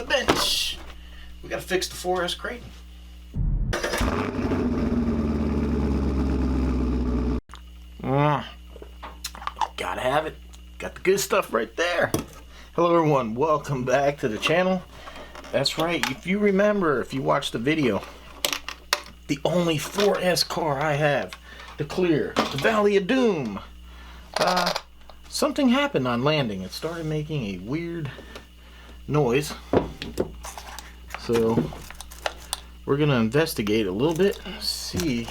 the bench. We gotta fix the 4S Kraton. Gotta have it. Got the good stuff right there. Hello everyone, welcome back to the channel. That's right, if you remember, if you watched the video, the only 4S car I have to clear, the Valley of Doom. Something happened on landing. It started making a weird noise. So we're gonna investigate a little bit, see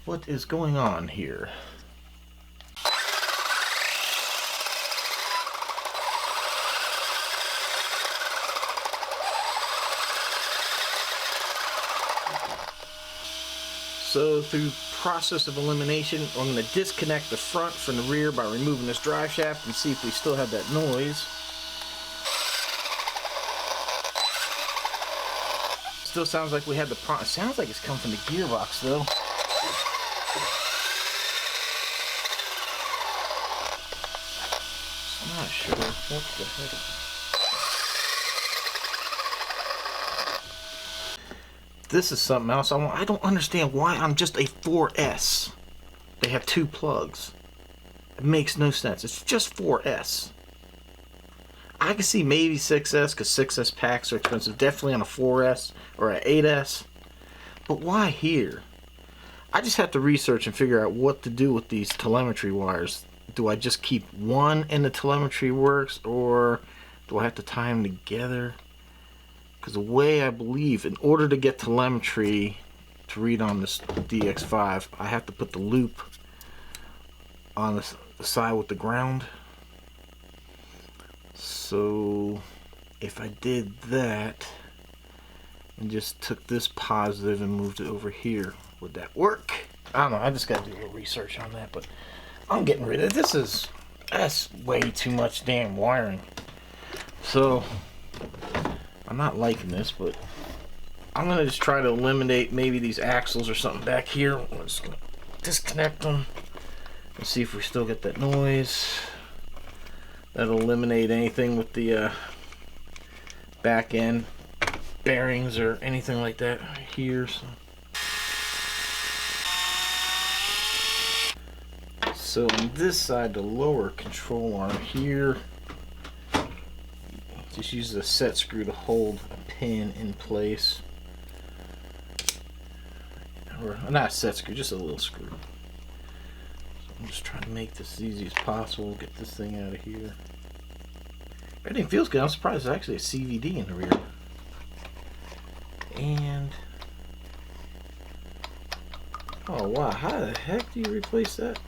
what is going on here. So through process of elimination, I'm going to disconnect the front from the rear by removing this drive shaft and see if we still have that noise. Still sounds like we had the problem. It sounds like it's coming from the gearbox though. I'm not sure. What the heck? This is something else. I don't understand why I'm just a 4S. They have two plugs. It makes no sense. It's just 4S. I can see maybe 6S because 6S packs are expensive. Definitely on a 4S or an 8S. But why here? I just have to research and figure out what to do with these telemetry wires. Do I just keep one in the telemetry works, or do I have to tie them together? Because the way I believe, in order to get telemetry to read on this DX5, I have to put the loop on the side with the ground. So if I did that and just took this positive and moved it over here, would that work? I don't know. I just got to do a little research on that, but I'm getting rid of it. That's way too much damn wiring. So I'm not liking this, but I'm going to just try to eliminate maybe these axles or something back here. I'm just going to disconnect them and see if we still get that noise. That'll eliminate anything with the back end bearings or anything like that here. So on this side, the lower control arm here, just use a set screw to hold a pin in place. Or not a set screw, just a little screw. So I'm just trying to make this as easy as possible, get this thing out of here. Everything feels good. I'm surprised there's actually a CVD in the rear. And oh wow, how the heck do you replace that?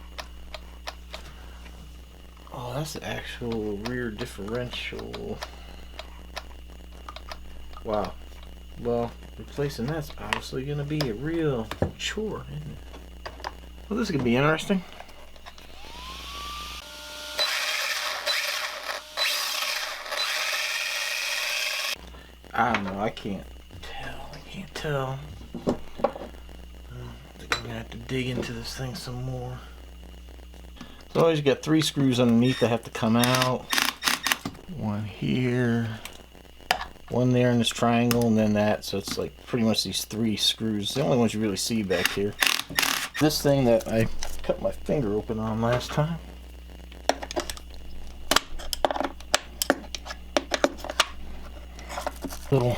Oh, that's the actual rear differential. Wow. Well, replacing that's obviously going to be a real chore, isn't it? Well, this is going to be interesting. I don't know. I can't tell. I think I'm going to have to dig into this thing some more. So always got 3 screws underneath that have to come out. One here. One there in this triangle, and then that, so it's like pretty much these 3 screws, the only ones you really see back here. This thing that I cut my finger open on last time. Little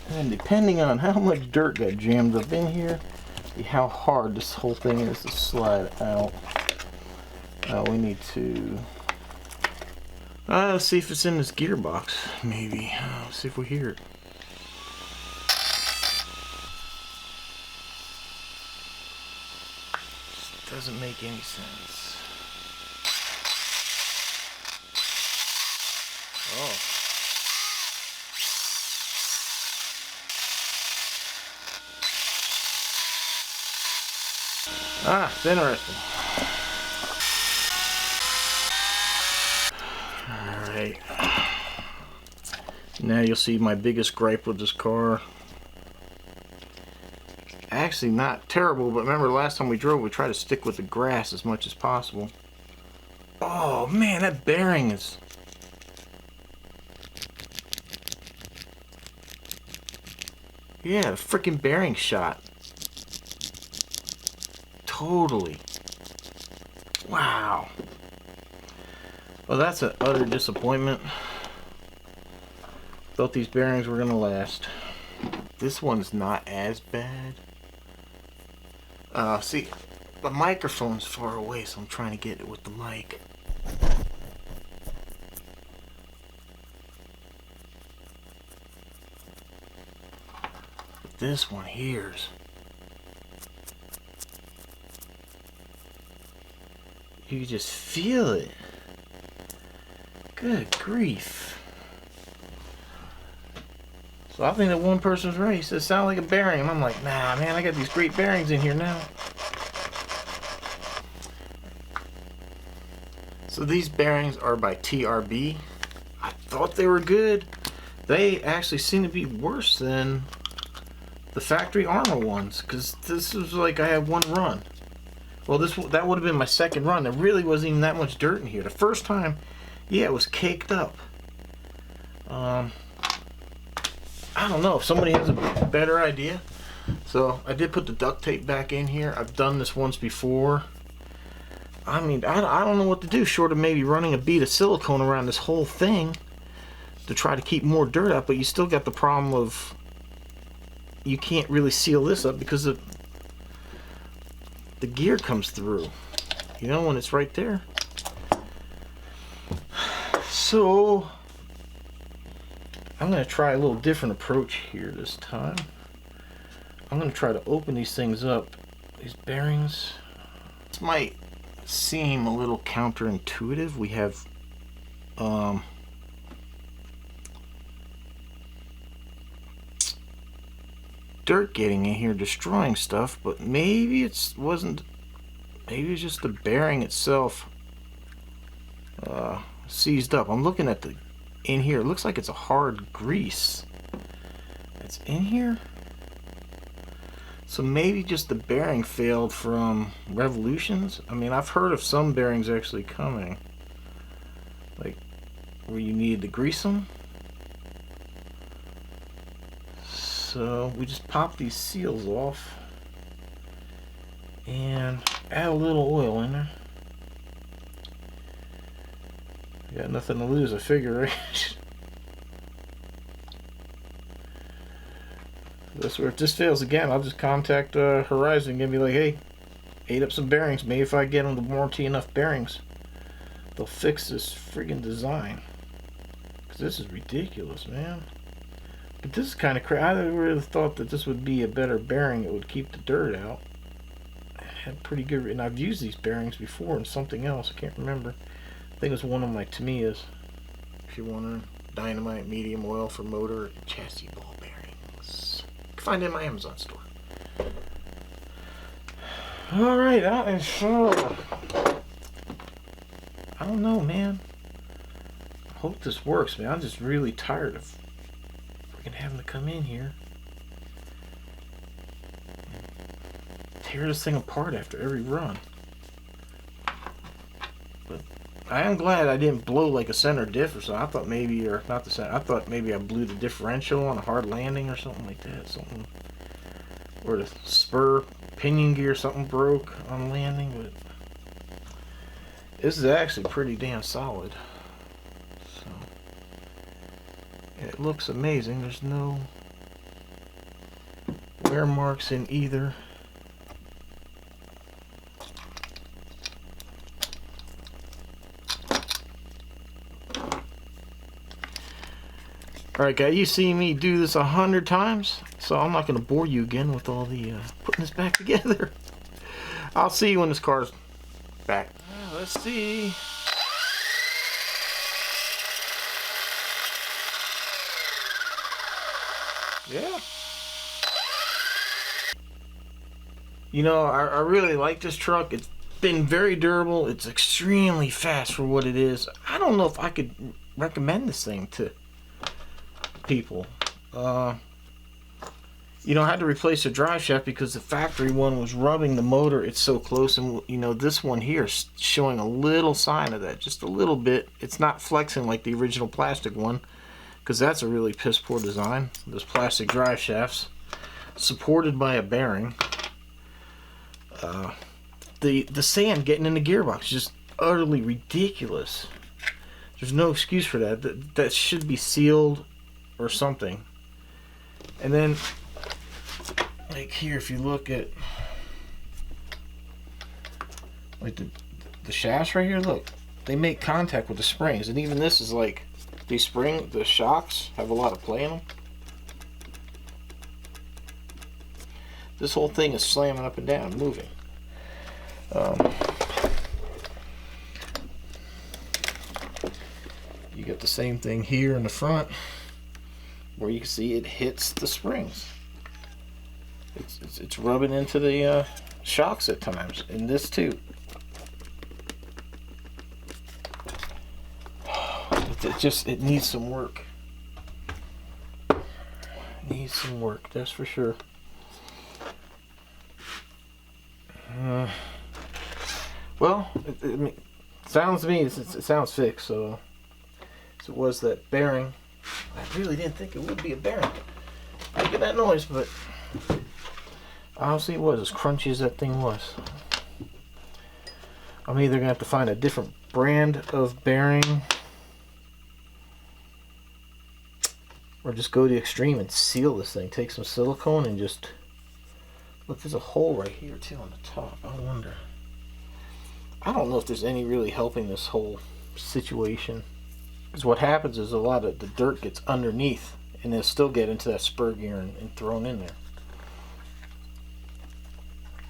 and depending on how much dirt got jammed up in here, how hard this whole thing is to slide out. We need to let's see if it's in this gearbox, maybe. Let's see if we hear it. Just doesn't make any sense. Oh. It's interesting. Alright. Now you'll see my biggest gripe with this car. actually not terrible, but remember last time we drove, we tried to stick with the grass as much as possible. Oh man, that bearing is... Yeah, the freaking bearing shot. Totally. Wow. Well, that's an utter disappointment. Thought these bearings were gonna last. This one's not as bad. See, the microphone's far away, so I'm trying to get it with the mic. But this one here's... You can just feel it. Good grief. So I think that one person's right. He says, sound like a bearing. And I'm like, nah, man, I got these great bearings in here now. So these bearings are by TRB. I thought they were good. They actually seem to be worse than the factory armor ones. Because this was like I had one run. Well, that would have been my second run. There really wasn't even that much dirt in here. The first time, yeah, it was caked up. I don't know if somebody has a better idea. So I did put the duct tape back in here. I've done this once before. I mean, I don't know what to do short of maybe running a bead of silicone around this whole thing to try to keep more dirt out. But you still got the problem of you can't really seal this up because the gear comes through, you know, when it's right there. So I'm going to try a little different approach here this time. I'm going to try to open these things up. These bearings. This might seem a little counterintuitive. We have dirt getting in here destroying stuff, but maybe it wasn't, maybe it's just the bearing itself seized up. I'm looking at the in here. It looks like it's a hard grease that's in here, so maybe just the bearing failed from revolutions. I mean, I've heard of some bearings actually coming like where you need to grease them. So we just pop these seals off and add a little oil in there. Got nothing to lose, I figure, right? This, if this fails again, I'll just contact Horizon and be like, hey, ate up some bearings. Maybe if I get them to warranty enough bearings, they'll fix this friggin' design. Because this is ridiculous, man. But this is kind of crazy. I really thought that this would be a better bearing. It would keep the dirt out. It had pretty good, and I've used these bearings before in something else. I can't remember. I think it was one of my Tamiyas. If you want a dynamite medium oil for motor and chassis ball bearings, you can find it in my Amazon store. All right, that is so. I don't know, man. I hope this works, man. I'm just really tired of having to come in here and tear this thing apart after every run. But I am glad I didn't blow like a center diff or something. I thought maybe, or not the center, I thought maybe I blew the differential on a hard landing or something like that. Something, or the spur pinion gear, something broke on landing. But this is actually pretty damn solid. It looks amazing. There's no wear marks in either. Alright guys, you see me do this 100 times, so I'm not going to bore you again with all the putting this back together. I'll see you when this car's back. Let's see. Yeah. You know, I really like this truck. It's been very durable. It's extremely fast for what it is. I don't know if I could recommend this thing to people. You know, I had to replace the drive shaft because the factory one was rubbing the motor. It's so close, and you know, this one here is showing a little sign of that, just a little bit. It's not flexing like the original plastic one, because that's a really piss poor design. Those plastic drive shafts, supported by a bearing. The sand getting in the gearbox is just utterly ridiculous. There's no excuse for that. That should be sealed or something. And then, like here, if you look at like the shafts right here, look, they make contact with the springs, and even this is like the shocks have a lot of play in them. This whole thing is slamming up and down, moving. You get the same thing here in the front, where you can see it hits the springs. It's rubbing into the shocks at times, and this too. It needs some work. It needs some work, that's for sure. Well, it sounds to me, it sounds fixed, so it was that bearing. I really didn't think it would be a bearing making that noise, but honestly it was as crunchy as that thing was. I'm either gonna have to find a different brand of bearing, or just go to the extreme and seal this thing. Take some silicone and just look, there's a hole right here too on the top. I wonder, I don't know if there's any really helping this whole situation, because what happens is a lot of the dirt gets underneath and it'll still get into that spur gear and thrown in there.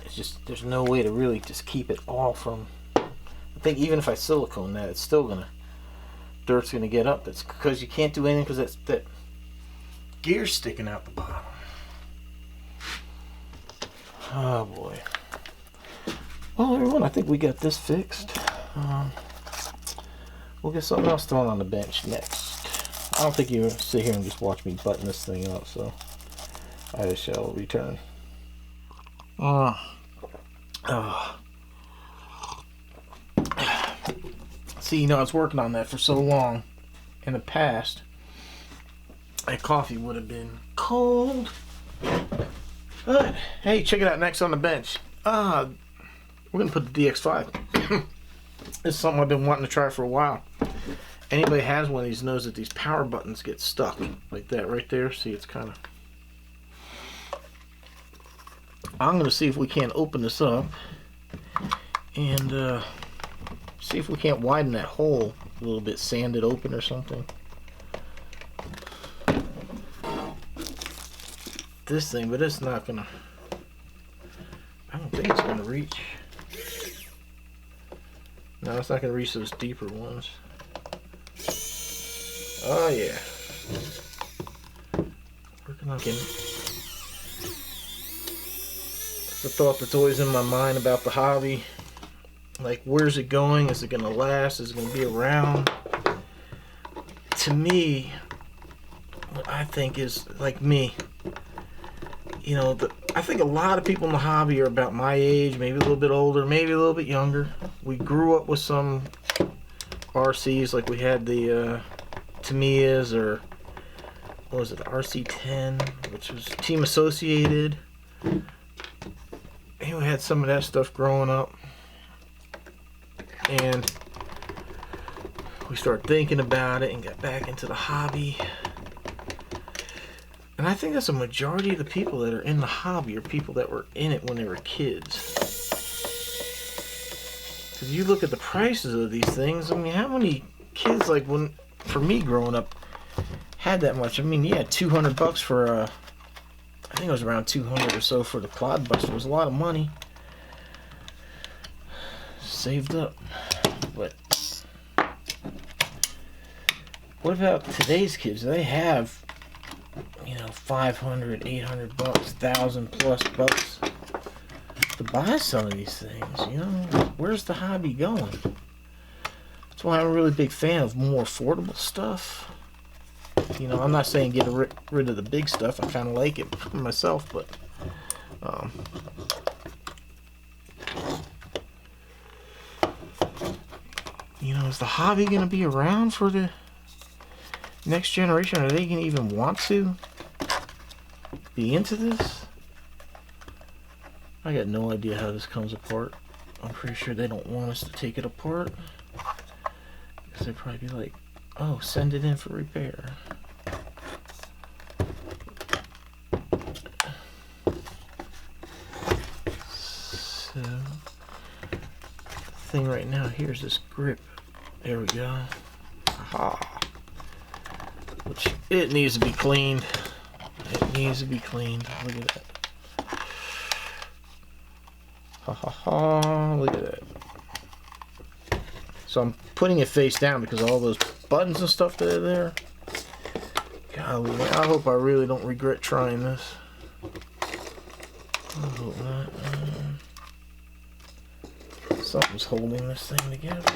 It's just, there's no way to really just keep it all from, I think even if I silicone that, it's still gonna, dirt's gonna get up. That's because you can't do anything, because that gear's sticking out the bottom. Oh boy. Well, everyone, I think we got this fixed. We'll get something else thrown on the bench next. I don't think you sit here and just watch me button this thing up, so I shall return. See, you know, I was working on that for so long in the past. That coffee would have been cold. But hey, check it out next on the bench. We're gonna put the DX5. This is something I've been wanting to try for a while. Anybody has one of these knows that these power buttons get stuck like that right there. See, it's kind of. I'm gonna see if we can't open this up and see if we can't widen that hole a little bit, sand it open or something. This thing, but it's not gonna, I don't think it's gonna reach. No, it's not gonna reach those deeper ones. Oh yeah, working on it. It's a thought that's always in my mind about the hobby. Like, where's it going? Is it gonna last? Is it gonna be around? To me, what I think is, like me, you know, I think a lot of people in the hobby are about my age, maybe a little bit older, maybe a little bit younger. We grew up with some RCs, like we had the Tamiyas, or what was it, the RC10, which was Team Associated. And we had some of that stuff growing up. And we started thinking about it and got back into the hobby. And I think that's a majority of the people that are in the hobby are people that were in it when they were kids. Because you look at the prices of these things, I mean, how many kids, like, when, for me growing up, had that much? I mean, yeah, $200 for I think it was around 200 or so for the Clodbuster. It was a lot of money. Saved up. But what about today's kids? They have, you know, 500, 800 bucks, 1,000 plus bucks to buy some of these things. You know, where's the hobby going? That's why I'm a really big fan of more affordable stuff. You know, I'm not saying get rid of the big stuff. I kind of like it myself, but you know, is the hobby going to be around for the next generation? Are they going to even want to be into this? I got no idea how this comes apart. I'm pretty sure they don't want us to take it apart, because they'd probably be like, oh, send it in for repair. So, the thing right now here is this grip. There we go. Aha. Which, it needs to be cleaned. It needs to be cleaned. Look at that. Ha ha ha. Look at that. So I'm putting it face down because all those buttons and stuff that are there. Golly, I hope I really don't regret trying this. I hope not. Something's holding this thing together.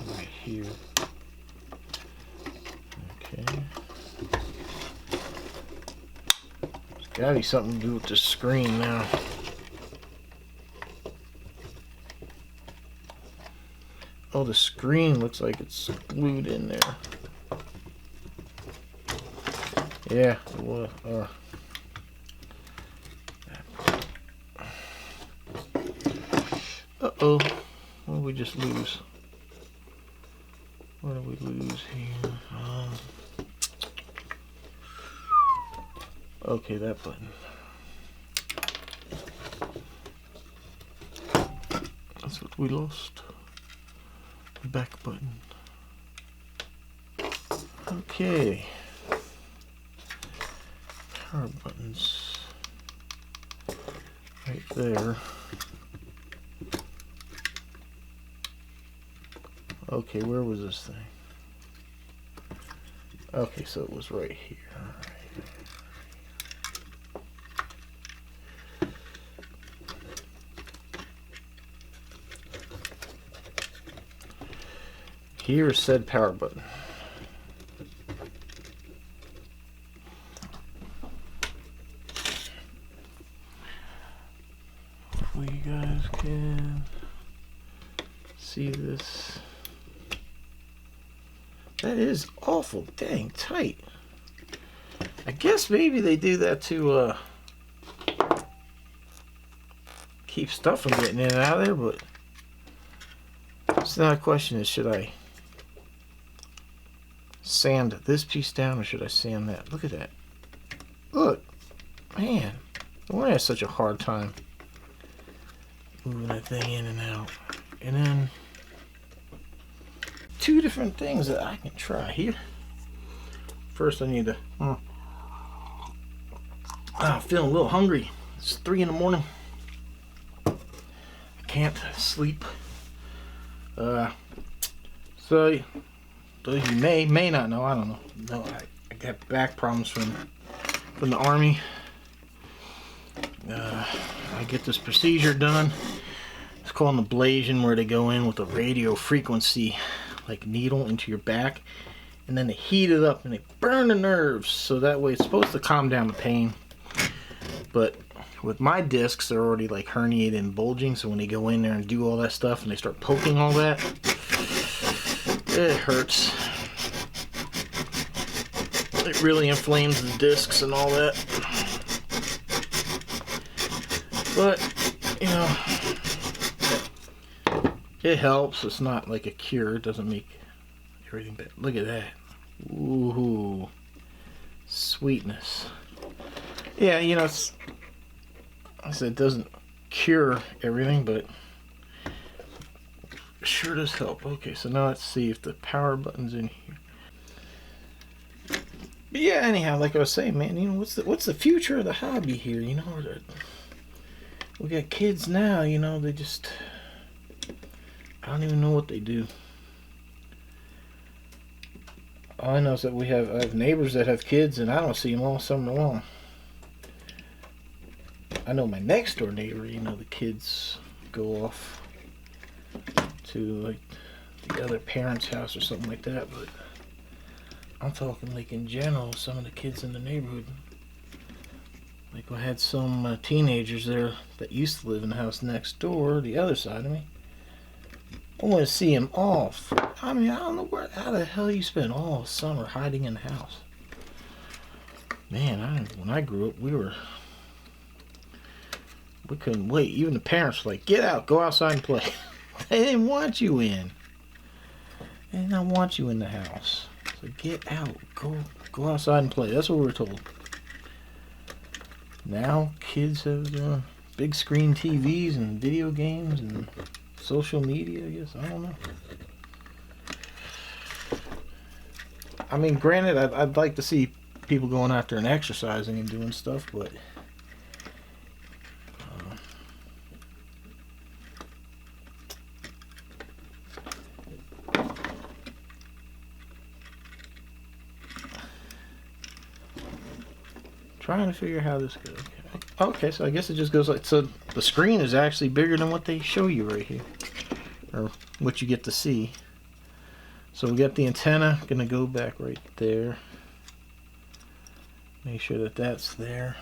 Right here. Okay. There's gotta be something to do with the screen now. Oh, the screen looks like it's glued in there. Yeah, well, uh-oh. What did we just lose? What did we lose here? Okay, that button. That's what we lost. Back button. Okay. Power buttons. Right there. Okay, where was this thing? Okay, so it was right here. Alright. Here is said power button. Hopefully you guys can see this. That is awful dang tight. I guess maybe they do that to keep stuff from getting in and out of there, but it's not a question is should I sand this piece down or should I sand that? Look at that. Look, man, why I have such a hard time moving that thing in and out. And then two different things that I can try here. First I need to I'm feeling a little hungry. It's 3 in the morning. I can't sleep. So those you may not know, I don't know. No, I got back problems from the army. I get this procedure done. It's called an ablation, where they go in with a radio frequency like needle into your back, and then they heat it up and they burn the nerves, so that way it's supposed to calm down the pain. But with my discs, they're already like herniated and bulging, so when they go in there and do all that stuff and they start poking all that, it hurts. It really inflames the discs and all that. But, you know, it helps. It's not like a cure. It doesn't make everything better. Look at that. Ooh. Sweetness. Yeah, you know, it's, I said it doesn't cure everything, but it sure does help. Okay, so now let's see if the power button's in here. But yeah, anyhow, like I was saying, man, you know, what's the future of the hobby here? You know, we got kids now, you know, they just, I don't even know what they do. All I know is that I have neighbors that have kids, and I don't see them all summer long. I know my next door neighbor, you know, the kids go off to like the other parent's house or something like that, but I'm talking like in general, some of the kids in the neighborhood. Like I had some teenagers there that used to live in the house next door, the other side of me. I want to see them off. I mean, I don't know how the hell you spend all summer hiding in the house. Man, when I grew up, we couldn't wait. Even the parents were like, get out, go outside and play. They didn't want you in. They did not want you in the house. So get out, go outside and play. That's what we were told. Now kids have big screen TVs and video games and social media, I guess. I don't know. I mean, granted, I'd like to see people going out there and exercising and doing stuff, but trying to figure how this goes. Okay, so I guess it just goes like, so the screen is actually bigger than what they show you right here, or what you get to see. So we got the antenna, gonna go back right there. Make sure that that's there.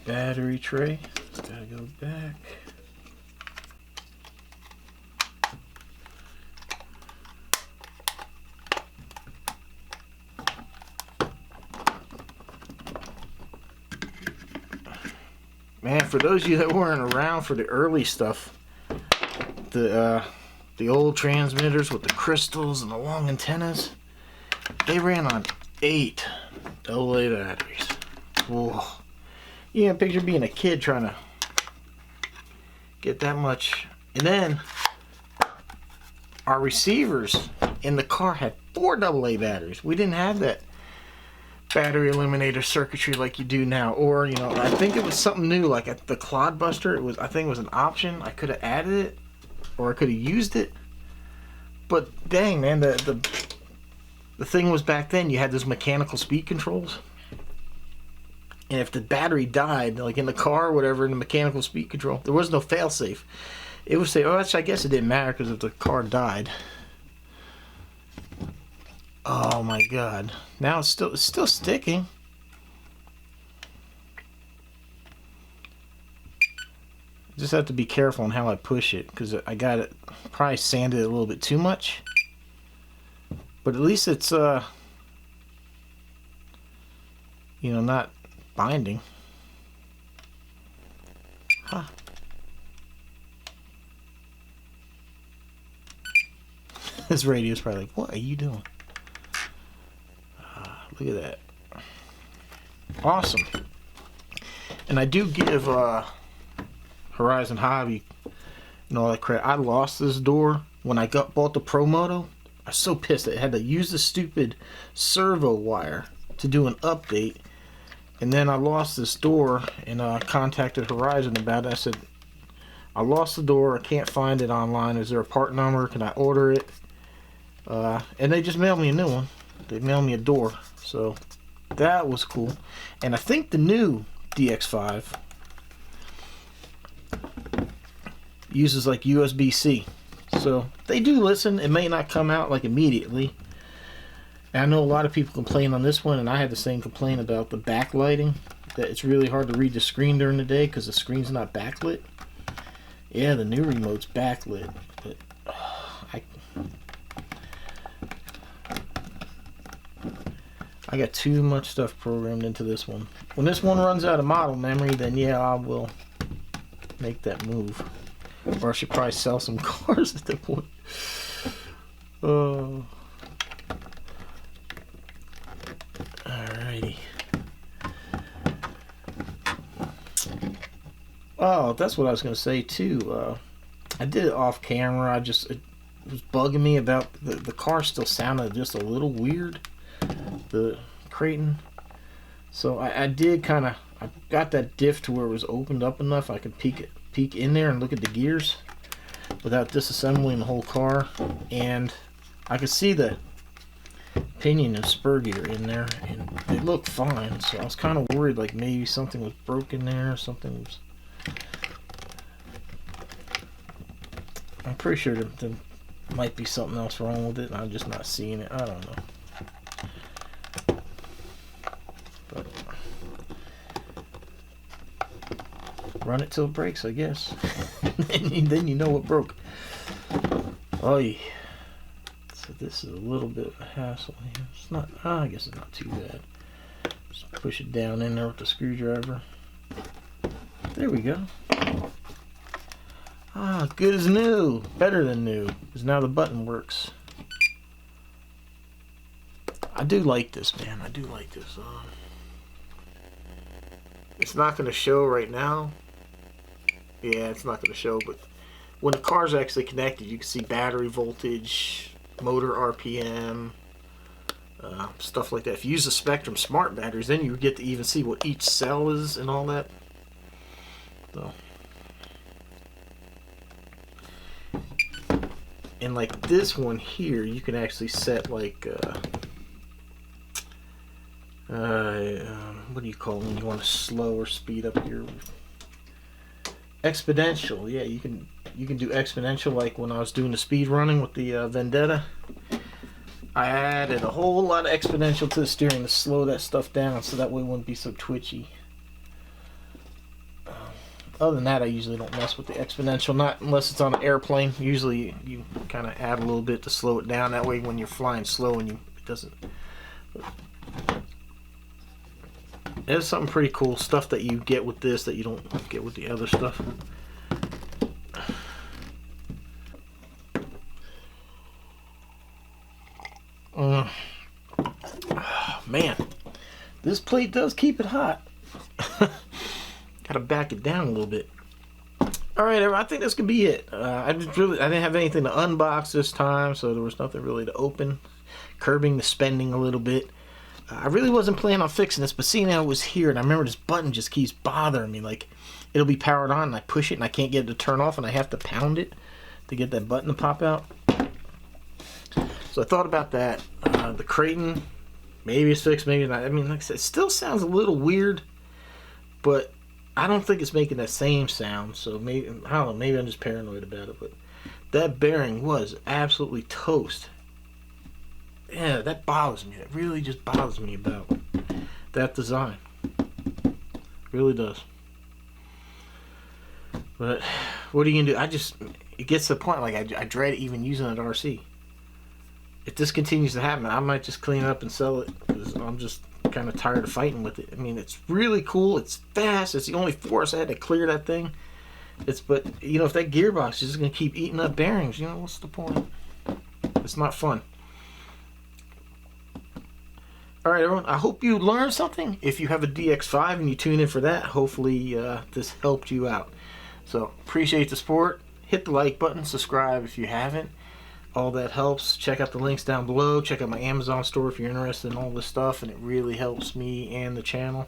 Battery tray, gotta go back. Man, for those of you that weren't around for the early stuff, the old transmitters with the crystals and the long antennas, they ran on 8 AA batteries. Whoa. You can picture being a kid trying to get that much. And then our receivers in the car had 4 AA batteries. We didn't have that battery eliminator circuitry like you do now. Or, you know, I think it was something new, like at the Clodbuster, I think it was an option. I could have added it, or I could have used it. But dang, man, the thing was, back then you had those mechanical speed controls, and if the battery died, like in the car or whatever, in the mechanical speed control, there was no failsafe. It would say, oh, I guess it didn't matter, because if the car died. Oh my god. Now it's still sticking. Just have to be careful on how I push it, because I got it probably sanded a little bit too much. But at least it's you know, not binding. Huh. This radio's probably like, what are you doing? Look at that. Awesome. And I do give Horizon Hobby and all that credit. I lost this door when I bought the Pro Moto. I was so pissed. I had to use the stupid servo wire to do an update. And then I lost this door, and I contacted Horizon about it. I said, I lost the door. I can't find it online. Is there a part number? Can I order it? And they just mailed me a new one. They mailed me a door. So that was cool. And I think the new DX5 uses like USB-C. So they do listen. It may not come out like immediately. And I know a lot of people complain on this one, and I had the same complaint about the backlighting, that it's really hard to read the screen during the day because the screen's not backlit. Yeah, the new remote's backlit, but I got too much stuff programmed into this one. When this one runs out of model memory, then yeah, I will make that move. Or I should probably sell some cars at that point. Alrighty. Oh, that's what I was going to say too. I did it off camera. It was bugging me about the car still sounded just a little weird. The Kraton. So I did kind of, I got that diff to where it was opened up enough I could peek in there and look at the gears. without disassembling the whole car. And I could see the pinion and spur gear in there, and they look fine. So I was kind of worried, like maybe something was broken there, something was. I'm pretty sure there might be something else wrong with it, and I'm just not seeing it. I don't know. But run it till it breaks, I guess. Then you know what broke. Oh yeah. So this is a little bit of a hassle here. It's not. I guess it's not too bad. Just push it down in there with the screwdriver. There we go. Ah, good as new. Better than new, because now the button works. I do like this, man. I do like this. It's not going to show right now. Yeah, it's not going to show, but when the car's actually connected, you can see battery voltage, motor RPM, stuff like that. If you use the Spectrum Smart batteries, then you get to even see what each cell is and all that. So. And like this one here, you can actually set like what do you call it when you want to slow or speed up your exponential? Yeah, you can do exponential. Like when I was doing the speed running with the Vendetta, I added a whole lot of exponential to the steering to slow that stuff down, so that way it wouldn't be so twitchy. Other than that, I usually don't mess with the exponential, not unless it's on an airplane. Usually you kind of add a little bit to slow it down. That way when you're flying slow and it doesn't. There's something pretty cool, stuff that you get with this that you don't get with the other stuff. Oh, man, this plate does keep it hot. Gotta back it down a little bit. All right, I think this could be it. I didn't have anything to unbox this time, so there was nothing really to open. Curbing the spending a little bit. I really wasn't planning on fixing this, but seeing how it was here, and I remember this button just keeps bothering me. Like, it'll be powered on, and I push it, and I can't get it to turn off, and I have to pound it to get that button to pop out. So I thought about that. The Kraton, maybe it's fixed, maybe not. I mean, like I said, it still sounds a little weird, but I don't think it's making that same sound. So maybe, I don't know, maybe I'm just paranoid about it, but that bearing was absolutely toast. Yeah, that bothers me. That really just bothers me about that design. Really does. But what are you gonna do? It gets to the point like I dread even using it at RC. If this continues to happen, I might just clean it up and sell it, because I'm just kind of tired of fighting with it. I mean, it's really cool. It's fast. It's the only force I had to clear that thing. But you know, if that gearbox is just gonna keep eating up bearings, you know, what's the point? It's not fun. Alright everyone, I hope you learned something. If you have a DX5 and you tune in for that, hopefully this helped you out. So, appreciate the support. Hit the like button, subscribe if you haven't. All that helps. Check out the links down below. Check out my Amazon store if you're interested in all this stuff, and it really helps me and the channel.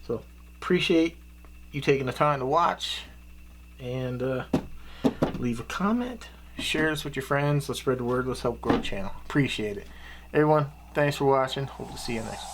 So, appreciate you taking the time to watch. And leave a comment. Share this with your friends. Let's spread the word. Let's help grow the channel. Appreciate it. Everyone, thanks for watching. Hope to see you next.